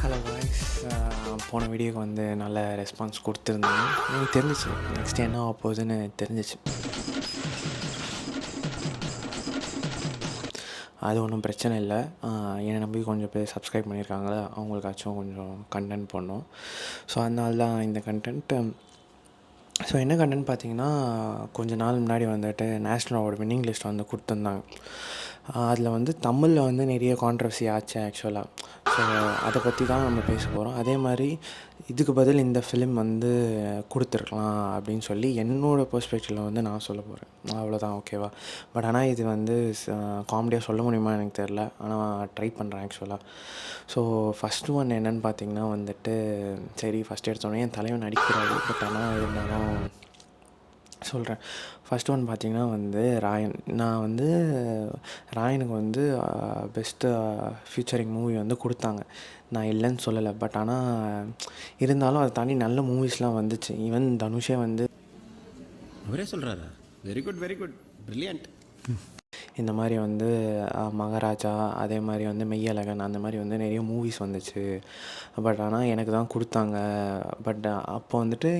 Hello voice. போன வீடியோக்கு வந்து நல்ல ரெஸ்பான்ஸ் கொடுத்துருந்தாங்க. எனக்கு தெரிஞ்சிச்சு நெக்ஸ்ட் என்ன ஆக போகுதுன்னு தெரிஞ்சிச்சு. அது ஒன்றும் பிரச்சனை இல்லை. என்னை நம்பி கொஞ்சம் பேர் சப்ஸ்கிரைப் பண்ணியிருக்காங்களே, அவங்களுக்காச்சும் கொஞ்சம் கண்டென்ட் பண்ணோம். ஸோ அதனால தான் இந்த கண்டென்ட். ஸோ என்ன கண்டென்ட் பார்த்தீங்கன்னா, கொஞ்ச நாள் முன்னாடி வந்துட்டு நேஷ்னல் அவார்டு வின்னிங் லிஸ்ட் வந்து கொடுத்துருந்தாங்க. அதில் வந்து தமிழில் வந்து நிறைய கான்ட்ரவர்சி ஆச்சு ஆக்சுவலாக. ஸோ அதை பற்றி தான் நம்ம பேச போகிறோம். அதே மாதிரி இதுக்கு பதில் இந்த ஃபிலிம் வந்து கொடுத்துருக்கலாம் அப்படின்னு சொல்லி என்னோடய பெர்ஸ்பெக்டிவில் வந்து நான் சொல்ல போகிறேன். அவ்வளோதான், ஓகேவா? பட் ஆனால் இது வந்து காமெடியாக சொல்ல முடியுமா எனக்கு தெரில. ஆனால் ட்ரை பண்ணுறேன் ஆக்சுவலாக. ஸோ ஃபஸ்ட்டு ஒன் என்னென்னு பார்த்தீங்கன்னா வந்துட்டு, சரி ஃபஸ்ட் எடுத்தோடனே என் தலைவன் நடிக்கிறாரு. பட் ஆனால் இருந்தாலும் சொல்கிறேன். ஃபஸ்ட் ஒன் பார்த்திங்கன்னா வந்து ராயன். நான் வந்து ராயனுக்கு வந்து பெஸ்ட்டு ஃபியூச்சரிங் மூவி வந்து கொடுத்தாங்க. நான் இல்லைன்னு சொல்லலை. பட் ஆனால் இருந்தாலும் அதை தாண்டி நல்ல மூவிஸ்லாம் வந்துச்சு. ஈவன் தனுஷே வந்து அவரே சொல்கிறாரா? Very good, very good, brilliant. இந்த மாதிரி வந்து மகாராஜா, அதே மாதிரி வந்து மெய்யழகன், அந்த மாதிரி வந்து நிறைய மூவிஸ் வந்துச்சு. பட் ஆனால் எனக்கு தான் கொடுத்தாங்க. பட் அப்போ வந்துட்டு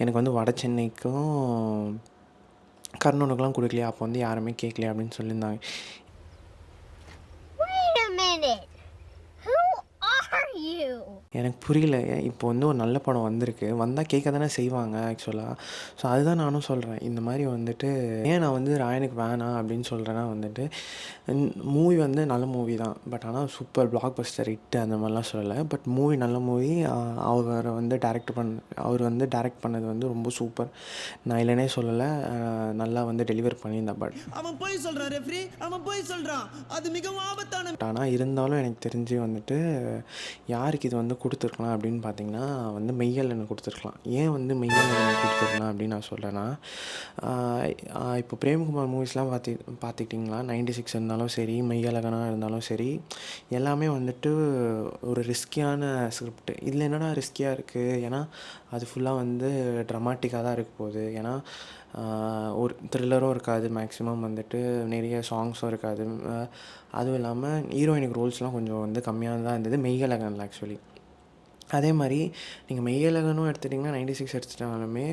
எனக்கு வந்து வட சென்னைக்கும் கர்நாடகாலாம் கொடுக்கலையா, அப்போ வந்து யாருமே கேட்கலையா அப்படின்னு சொல்லியிருந்தாங்க. எனக்கு புரியல. இப்போ வந்து ஒரு நல்ல படம் வந்திருக்கு, வந்தால் கேட்க தானே செய்வாங்க ஆக்சுவலாக. ஸோ அதுதான் நானும் சொல்கிறேன். இந்த மாதிரி வந்துட்டு ஏன் நான் வந்து ராயனுக்கு வேணாம் அப்படின்னு சொல்கிறேன்னா வந்துட்டு, மூவி வந்து நல்ல மூவி தான். பட் ஆனால் சூப்பர் பிளாக் பஸ்டர் ஹிட்டு அந்த மாதிரிலாம் சொல்லலை. பட் மூவி நல்ல மூவி. அவர் வந்து அவர் வந்து டைரக்ட் பண்ணது வந்து ரொம்ப சூப்பர். நான் இல்லைனே சொல்லலை, நல்லா வந்து டெலிவர் பண்ணியிருந்தேன். பட் அவன் போய் சொல்கிறான் ரெஃப்ரி, அவன் போய் சொல்கிறான். அது மிகவும் ஆபத்தான. ஆனால் இருந்தாலும் எனக்கு தெரிஞ்சு வந்துட்டு யாருக்கு இது வந்து கொடுத்துருக்கலாம் அப்படின்னு பார்த்தீங்கன்னா வந்து மெய்யழகனுக்கு கொடுத்துருக்கலாம். ஏன் வந்து மெய்யழகனுக்கு கொடுத்துருக்கலாம் அப்படின்னு நான் சொல்கிறேன்னா, இப்போ பிரேம்குமார் மூவிஸ்லாம் பார்த்துக்கிட்டிங்களா, 96 இருந்தாலும் சரி, மெய்யழகனாக இருந்தாலும் சரி, எல்லாமே வந்துட்டு ஒரு ரிஸ்கியான ஸ்கிரிப்ட். இதில் என்னடா ரிஸ்கியாக இருக்குது? ஏன்னா அது ஃபுல்லாக வந்து ட்ரமாட்டிக்காக தான் இருக்க போகுது. ஏன்னா ஒரு த்ரில்லரும் இருக்காது, மேக்ஸிமம் வந்துட்டு நிறைய சாங்ஸும் இருக்காது. அதுவும் இல்லாமல் ஹீரோயினுக்கு ரோல்ஸ்லாம் கொஞ்சம் வந்து கம்மியாக தான் இருந்தது மெய்யழகனில் ஆக்சுவலி. அதே மாதிரி நீங்கள் மெய்யழகனும் எடுத்துட்டிங்கன்னா 96 எடுத்துட்டாலுமே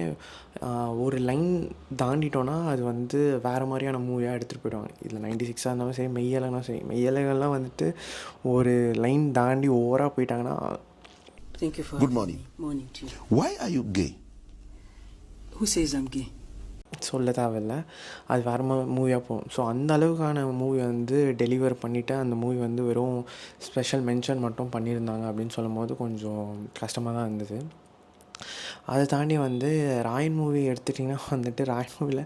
ஒரு லைன் தாண்டிட்டோன்னா அது வந்து வேறு மாதிரியான மூவியாக எடுத்துகிட்டு போயிடுவாங்க. இதில் 96 இருந்தாலும் சரி, மெய்யழகனும் சரி, மெய்யழகன்லாம் வந்துட்டு ஒரு லைன் தாண்டி ஓவராக போயிட்டாங்கன்னா. Thank you for Good morning. Morning to you. Why are you gay? Who says I'm gay? சொல்ல தேவையில்லை, அது வேறு மூவியாக போகும். ஸோ அந்த அளவுக்கான மூவி வந்து டெலிவர் பண்ணிவிட்டு அந்த மூவி வந்து வெறும் ஸ்பெஷல் மென்ஷன் மட்டும் பண்ணியிருந்தாங்க அப்படின்னு சொல்லும் போது கொஞ்சம் கஷ்டமாக தான் இருந்தது. அதை தாண்டி வந்து ராயன் மூவி எடுத்துட்டிங்கன்னா வந்துட்டு, ராயன் மூவியில்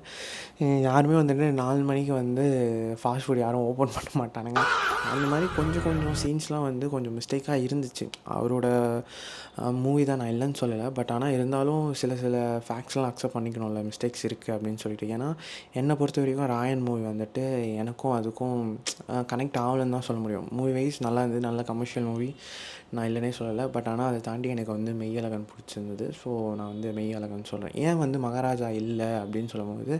யாருமே வந்துட்டு 4 மணிக்கு வந்து ஃபாஸ்ட் ஃபுட் யாரும் ஓப்பன் பண்ண மாட்டானுங்க. அந்த மாதிரி கொஞ்சம் சீன்ஸ்லாம் வந்து கொஞ்சம் மிஸ்டேக்காக இருந்துச்சு. அவரோட மூவி தான், நான் இல்லைன்னு சொல்லலை. பட் ஆனால் இருந்தாலும் சில ஃபேக்ட்ஸ்லாம் அக்செப்ட் பண்ணிக்கணும்ல, மிஸ்டேக்ஸ் இருக்குது அப்படின்னு சொல்லிட்டு. ஏன்னா என்னை பொறுத்த வரைக்கும் ராயன் மூவி வந்துட்டு எனக்கும் அதுக்கும் கனெக்ட் ஆகலன்னு தான் சொல்ல முடியும். மூவி வைஸ் நல்லா இருந்தது, நல்ல கமர்ஷியல் மூவி, நான் இல்லைனே சொல்லலை. பட் ஆனால் அதை தாண்டி எனக்கு வந்து மெய்யழகன் பிடிச்சிருந்தது. ஸோ நான் வந்து மெய்யழகன் சொல்கிறேன். ஏன் வந்து மகாராஜா இல்லை அப்படின்னு சொல்லும்போது,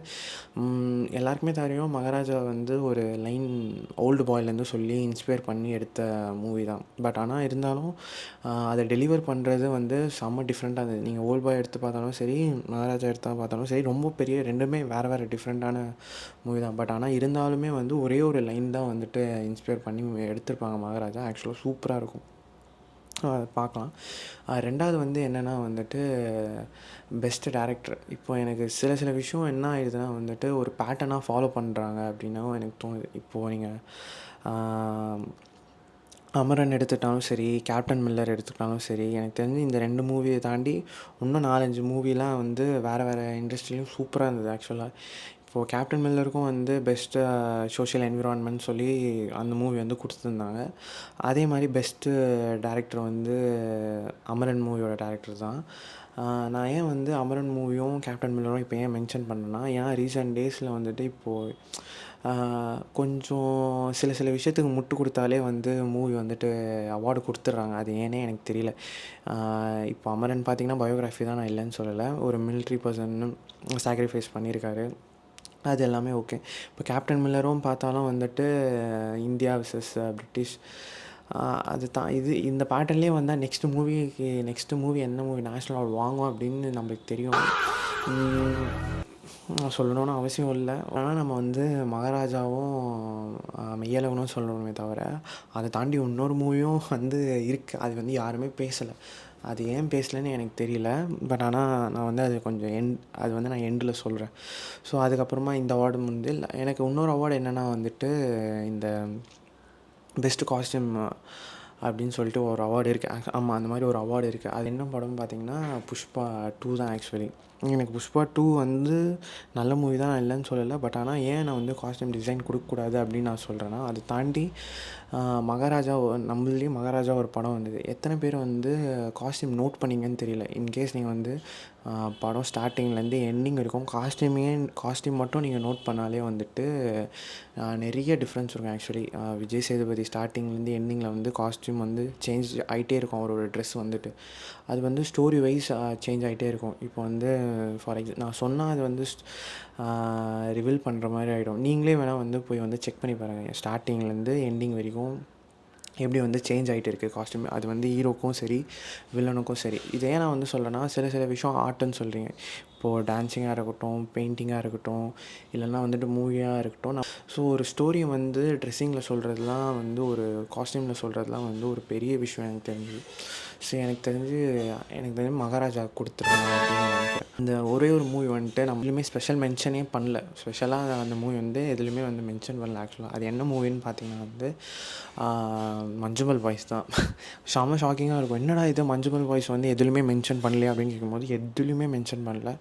எல்லாருக்குமே தெரியும் மகாராஜா வந்து ஒரு லைன் ஓல்டு பாய்லேருந்து சொல்லி இன்ஸ்பயர் பண்ணி எடுத்த மூவி தான். பட் ஆனால் இருந்தாலும் அதை டெலிவர் பண்ணுறது வந்து செம்ம டிஃப்ரெண்ட்டாக இருந்தது. நீங்கள் ஓல்டு பாய் எடுத்து பார்த்தாலும் சரி, மகாராஜா எடுத்து பார்த்தாலும் சரி, ரொம்ப பெரிய ரெண்டுமே வேறு டிஃப்ரெண்ட்டான மூவி தான். பட் ஆனால் இருந்தாலுமே வந்து ஒரே ஒரு லைன் தான் வந்துட்டு இன்ஸ்பயர் பண்ணி எடுத்திருப்பாங்க மகாராஜா. ஆக்சுவலாக சூப்பராக இருக்கும், அதை பார்க்கலாம். ரெண்டாவது வந்து என்னென்னா வந்துட்டு பெஸ்ட்டு டேரக்டர். இப்போ எனக்கு சில விஷயம் என்ன ஆயிடுதுன்னா வந்துட்டு ஒரு பேட்டர்னாக ஃபாலோ பண்ணுறாங்க அப்படின்னும் எனக்கு தோணுது. இப்போது நீங்கள் அமரன் எடுத்துக்கிட்டாலும் சரி, கேப்டன் மில்லர் எடுத்துக்கிட்டாலும் சரி, எனக்கு தெரிஞ்சு இந்த 2 மூவியை தாண்டி இன்னும் 4-5 மூவிலாம் வந்து வேறு இண்டஸ்ட்ரியிலையும் சூப்பராக இருந்தது ஆக்சுவலாக. இப்போது கேப்டன் மில்லருக்கும் வந்து பெஸ்ட்டு சோஷியல் என்விரான்மெண்ட் சொல்லி அந்த மூவி வந்து கொடுத்துருந்தாங்க. அதே மாதிரி பெஸ்ட்டு டேரக்டர் வந்து அமரன் மூவியோட டேரக்டர் தான். நான் ஏன் வந்து அமரன் மூவியும் கேப்டன் மில்லரும் இப்போ ஏன் மென்ஷன் பண்ணேன்னா, ஏன்னா ரீசெண்ட் டேஸில் வந்துட்டு இப்போது கொஞ்சம் சில விஷயத்துக்கு முட்டு கொடுத்தாலே வந்து மூவி வந்துட்டு அவார்டு கொடுத்துட்றாங்க. அது ஏன்னே எனக்கு தெரியல. இப்போ அமரன் பார்த்திங்கன்னா பயோகிராஃபி தான், நான் இல்லைன்னு சொல்லலை. ஒரு மிலிட்ரி பர்சன் சாக்ரிஃபைஸ் பண்ணியிருக்காரு, அது எல்லாமே ஓகே. இப்போ கேப்டன் மில்லரும் பார்த்தாலும் வந்துட்டு இந்தியா விசஸ் பிரிட்டிஷ் அது தான் இது இந்த பேட்டர்ன்லேயே வந்தால் நெக்ஸ்ட்டு மூவி என்ன மூவி நேஷ்னல் அவார்டு வாங்கும் அப்படின்னு நம்மளுக்கு தெரியும். சொல்லணும்னு அவசியம் இல்லை. ஆனால் நம்ம வந்து மகாராஜாவும் மெய்யழகனும் சொல்லணுமே தவிர அதை தாண்டி இன்னொரு மூவியும் வந்து இருக்குது. அது வந்து யாருமே பேசலை. அது ஏன் பேசலைன்னு எனக்கு தெரியல. பட் ஆனால் நான் வந்து அது கொஞ்சம் அது வந்து நான் எண்டில் சொல்கிறேன். ஸோ அதுக்கப்புறமா இந்த அவார்டு வந்து எனக்கு இன்னொரு அவார்டு என்னென்னா வந்துட்டு இந்த பெஸ்ட்டு காஸ்டியூம் அப்படின்னு சொல்லிட்டு ஒரு அவார்டு இருக்குது. ஆமாம், அந்த மாதிரி ஒரு அவார்டு இருக்குது. அது என்ன படம்னு பார்த்தீங்கன்னா புஷ்பா 2 தான் ஆக்சுவலி. எனக்கு புஷ்பா 2 வந்து நல்ல மூவி தான், நான் இல்லைன்னு சொல்லலை. பட் ஆனால் ஏன் நான் வந்து காஸ்டியூம் டிசைன் கொடுக்கக்கூடாது அப்படின்னு நான் சொல்கிறேன்னா, அதை தாண்டி மகாராஜா நம்மளே மகாராஜா ஒரு படம் வந்தது. எத்தனை பேர் வந்து காஸ்டியூம் நோட் பண்ணிங்கன்னு தெரியல. இன்கேஸ் நீங்கள் வந்து படம் ஸ்டார்டிங்லேருந்து எண்டிங் வரைக்கும் காஸ்டியூம் மட்டும் நீங்கள் நோட் பண்ணாலே வந்துட்டு நிறைய டிஃப்ரென்ஸ் இருக்கும் ஆக்சுவலி. விஜய் சேதுபதி ஸ்டார்டிங்லேருந்து எண்டிங்கில் வந்து காஸ்டியூம் வந்து சேஞ்ச் ஆகிட்டே இருக்கும். அவரோட ட்ரெஸ் வந்துட்டு அது வந்து ஸ்டோரி வைஸ் சேஞ்ச் ஆகிட்டே இருக்கும். இப்போ வந்து நான் சொன்னால் அது வந்து ரிவீல் பண்ணுற மாதிரி ஆகிடும். நீங்களே வேணால் வந்து போய் வந்து செக் பண்ணி பாருங்கள். ஸ்டார்டிங்லேருந்து எண்டிங் வரைக்கும் எப்படி வந்து சேஞ்ச் ஆகிட்டு இருக்குது காஸ்டியூம். அது வந்து ஹீரோக்கும் சரி வில்லனுக்கும் சரி. இதே நான் வந்து சொல்கிறேன்னா சில விஷயம் ஆர்ட்டுன்னு சொல்கிறீங்க. இப்போது டான்ஸிங்காக இருக்கட்டும், பெயிண்டிங்காக இருக்கட்டும், இல்லைன்னா வந்துட்டு மூவியாக இருக்கட்டும். ஸோ ஒரு ஸ்டோரியை வந்து ட்ரெஸ்ஸிங்கில் சொல்கிறதுலாம் வந்து ஒரு காஸ்டியூமில் சொல்கிறதுலாம் வந்து ஒரு பெரிய விஷயம் எனக்கு தெரிஞ்சு. ஸோ எனக்கு தெரிஞ்சு மகாராஜா கொடுத்துருவாங்க அப்படின்னு நான் நினைக்கிறேன். இந்த ஒரே ஒரு மூவி வந்துட்டு நம்ம எதுலேயுமே ஸ்பெஷல் மென்ஷனே பண்ணல. ஸ்பெஷலாக அந்த மூவி வந்து எதுலேயுமே வந்து மென்ஷன் பண்ணல ஆக்சுவலாக. அது என்ன மூவின்னு பார்த்தீங்கன்னா வந்து மஞ்சுமல் பாய்ஸ் தான். செம்ம ஷாக்கிங்காக இருக்கும். என்னடா இது மஞ்சுமல் பாய்ஸ் வந்து எதுலேயுமே மென்ஷன் பண்ணலையா அப்படின்னு கேட்கும்போது எதுலேயுமே மென்ஷன் பண்ணல.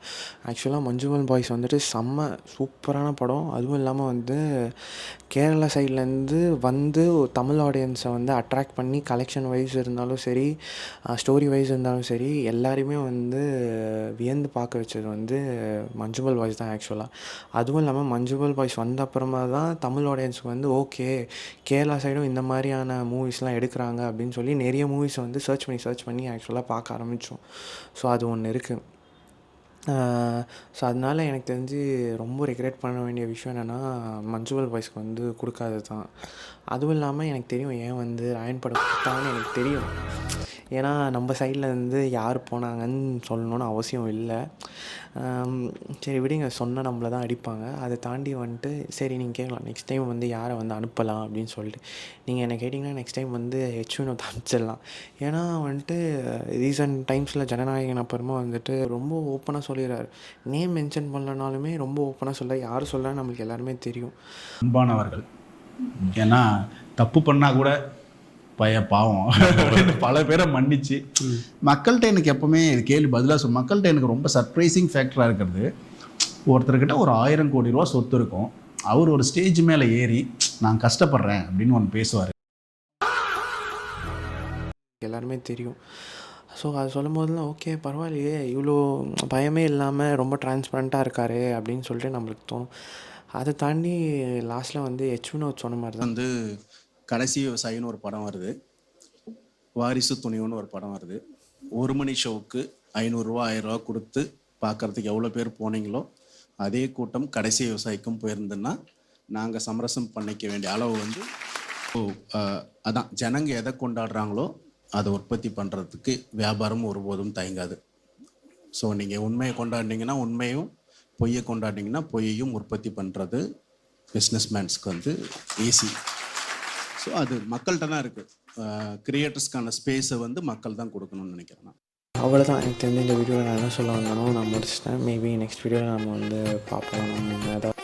ஆக்சுவலாக மஞ்சுமல் பாய்ஸ் வந்துட்டு செம்ம சூப்பரான படம். அதுவும் இல்லாமல் வந்து கேரளா சைட்லேருந்து வந்து தமிழ் ஆடியன்ஸை வந்து அட்ராக்ட் பண்ணி கலெக்ஷன் வைஸ் இருந்தாலும் சரி, ஸ்டோரி வைஸ் இருந்தாலும் சரி, எல்லாரையுமே வந்து வியந்து பார்க்க வச்சது வந்து மஞ்சுமல் பாய்ஸ் தான் ஆக்சுவலாக. அதுவும் இல்லாமல் மஞ்சுமல் பாய்ஸ் வந்த அப்புறமா தான் தமிழ் ஆடியன்ஸுக்கு வந்து ஓகே கேரளா சைடும் இந்த மாதிரியான மூவிஸ்லாம் எடுக்கிறாங்க அப்படின்னு சொல்லி நிறைய மூவிஸ் வந்து சர்ச் பண்ணி ஆக்சுவலாக பார்க்க ஆரம்பித்தோம். ஸோ அது ஒன்று இருக்குது. ஸோ அதனால எனக்கு தெரிஞ்சு ரொம்ப ரெக்ரெட் பண்ண வேண்டிய விஷயம் என்னென்னா மஞ்சுமல் பாய்ஸ்க்கு வந்து கொடுக்காதது தான். அதுவும் இல்லாமல் எனக்கு தெரியும் ஏன் வந்து ராயன் படம் கொடுத்தாங்கன்னு எனக்கு தெரியும். ஏன்னா நம்ம சைடில் இருந்து யார் போனாங்கன்னு சொல்லணுன்னு அவசியம் இல்லை. சரி விடுங்க, சொன்னால் நம்மளை தான் அடிப்பாங்க. அதை தாண்டி வந்துட்டு சரி நீங்கள் கேட்கலாம் நெக்ஸ்ட் டைம் வந்து யாரை வந்து அனுப்பலாம் அப்படின்னு சொல்லிட்டு. நீங்கள் என்ன கேட்டிங்கன்னா நெக்ஸ்ட் டைம் வந்து வினோத் அனுப்பிச்சிடலாம். ஏன்னா வந்துட்டு ரீசன்ட் டைம்ஸில் ஜனநாயகன் அப்புறமா வந்துட்டு ரொம்ப ஓப்பனாக சொல்லிடுறாரு. நேம் மென்ஷன் பண்ணலனாலுமே ரொம்ப ஓப்பனாக சொல்ல யார் சொல்ல நம்மளுக்கு எல்லாருமே தெரியும். அன்பானவர்கள். ஏன்னா தப்பு பண்ணால் கூட பாவம் பல பேரை மன்னிச்சு மக்கள்கிட்ட எனக்கு எப்பவுமே இது கேள்வி பதிலாக மக்கள்கிட்ட எனக்கு ரொம்ப சர்ப்ரைசிங் ஃபேக்டராக இருக்கிறது, ஒருத்தர்கிட்ட ஒரு 1000 கோடி ரூபா சொத்து இருக்கும். அவர் ஒரு ஸ்டேஜ் மேலே ஏறி நான் கஷ்டப்படுறேன் அப்படின்னு ஒன்று பேசுவார். எல்லாருமே தெரியும். ஸோ அது சொல்லும் போதெல்லாம் ஓகே பரவாயில்லையே இவ்வளோ பயமே இல்லாமல் ரொம்ப டிரான்ஸ்பரண்ட்டாக இருக்காரு அப்படின்னு சொல்லிட்டு நம்மளுக்கு தோணும். அதை தாண்டி லாஸ்ட்டில் வந்து வினோத் சொன்ன மாதிரி தான் வந்து கடைசி விவசாயின்னு ஒரு படம் வருது, வாரிசு துணிவுன்னு ஒரு படம் வருது. 1 மணி ஷோவுக்கு 500 ரூபா 1000 ரூபா கொடுத்து பார்க்குறதுக்கு எவ்வளோ பேர் போனீங்களோ அதே கூட்டம் கடைசி விவசாயிக்கும் போயிருந்துன்னா நாங்கள் சமரசம் பண்ணிக்க வேண்டிய அளவு வந்து அதான் ஜனங்க எதை கொண்டாடுறாங்களோ அதை உற்பத்தி பண்ணுறதுக்கு வியாபாரம் ஒருபோதும் தயங்காது. ஸோ நீங்கள் உண்மையை கொண்டாடினீங்கன்னா உண்மையும், பொய்யை கொண்டாடினீங்கன்னா பொய்யையும் உற்பத்தி பண்ணுறது பிஸ்னஸ்மேன்ஸ்க்கு வந்து ஈஸி. ஸோ அது மக்கள்கிட்ட தான் இருக்குது. கிரியேட்டர்ஸ்க்கான ஸ்பேஸை வந்து மக்கள் தான் கொடுக்கணும்னு நினைக்கிறேன் நான். அவ்வளோதான் எனக்கு தெரிஞ்ச இந்த வீடியோவில் நான் என்ன சொல்ல வந்தாலும் நான் முடிச்சிட்டேன். மேபி நெக்ஸ்ட் வீடியோவில் நம்ம வந்து பார்ப்போம். நம்ம